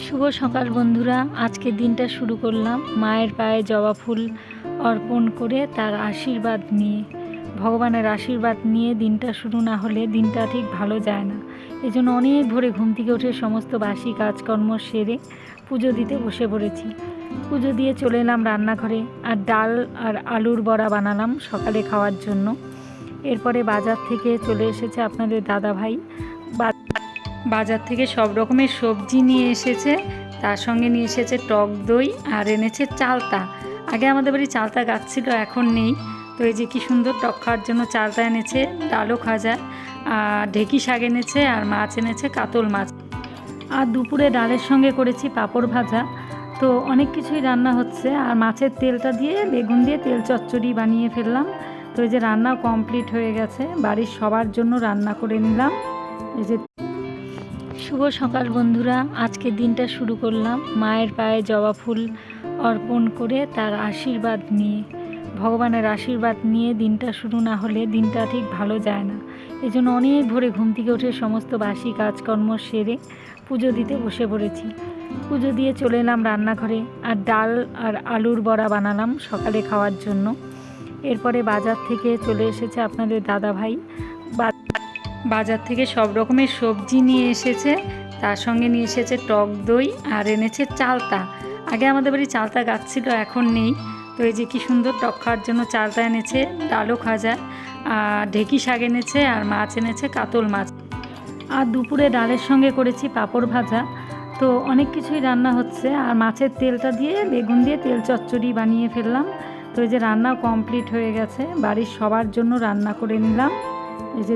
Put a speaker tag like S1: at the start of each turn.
S1: শুভ সকাল বন্ধুরা, আজকের দিনটা শুরু করলাম মায়ের পায়ে জবা ফুল অর্পণ করে তার আশীর্বাদ নিয়ে। ভগবানের আশীর্বাদ নিয়ে দিনটা শুরু না হলে দিনটা ঠিক ভালো যায় না। এই জন্য অনেক ভোরে ঘুম থেকে উঠে সমস্ত বাসি কাজকর্ম সেরে পুজো দিতে বসে পড়েছি। পুজো দিয়ে চলে এলাম রান্নাঘরে, আর ডাল আর আলুর বড়া বানালাম সকালে খাওয়ার জন্য। এরপরে বাজার থেকে চলে এসেছে আপনাদের দাদাভাই। বাজার থেকে সব রকমের সবজি নিয়ে এসেছে, তার সঙ্গে নিয়ে এসেছে টক দই আর এনেছে চালতা। আগে আমাদের বাড়ি চালতা গাছ ছিল, এখন নেই। তো এই যে কি সুন্দর টক খাওয়ার জন্য চালতা এনেছে, ডালও খাজা, আর ঢেঁকি শাক এনেছে, আর মাছ এনেছে কাতল মাছ। আর দুপুরে ডালের সঙ্গে করেছি পাঁপড় ভাজা। তো অনেক কিছুই রান্না হচ্ছে, আর মাছের তেলটা দিয়ে বেগুন দিয়ে তেল চচ্চড়ি বানিয়ে ফেললাম। তো এই যে রান্নাও কমপ্লিট হয়ে গেছে, বাড়ির সবার জন্য রান্না করে নিলাম। এই যে শুভ সকাল বন্ধুরা, আজকের দিনটা শুরু করলাম মায়ের পায়ে জবা ফুল অর্পণ করে তার আশীর্বাদ নিয়ে। ভগবানের আশীর্বাদ নিয়ে দিনটা শুরু না হলে দিনটা ঠিক ভালো যায় না। এই জন্য অনেক ভোরে ঘুম থেকে উঠে সমস্ত বাসি কাজকর্ম সেরে পুজো দিতে বসে পড়েছি। পুজো দিয়ে চলে এলাম রান্নাঘরে, আর ডাল আর আলুর বড়া বানালাম সকালে খাওয়ার জন্য। এরপরে বাজার থেকে চলে এসেছে আপনাদের দাদাভাই। বাজার থেকে সব রকমের সবজি নিয়ে এসেছে, তার সঙ্গে নিয়ে এসেছে টক দই আর এনেছে চালতা। আগে আমাদের বাড়ি চালতা গাছ ছিল, এখন নেই। তো এই যে কি সুন্দর টক খাওয়ার জন্য চালতা এনেছে, ডালও খাজা, আর ঢেঁকি শাক এনেছে, আর মাছ এনেছে কাতল মাছ। আর দুপুরে ডালের সঙ্গে করেছি পাঁপড় ভাজা। তো অনেক কিছুই রান্না হচ্ছে, আর মাছের তেলটা দিয়ে বেগুন দিয়ে তেল চচ্চড়ি বানিয়ে ফেললাম। তো এই যে রান্নাও কমপ্লিট হয়ে গেছে, বাড়ির সবার জন্য রান্না করে নিলাম। এই যে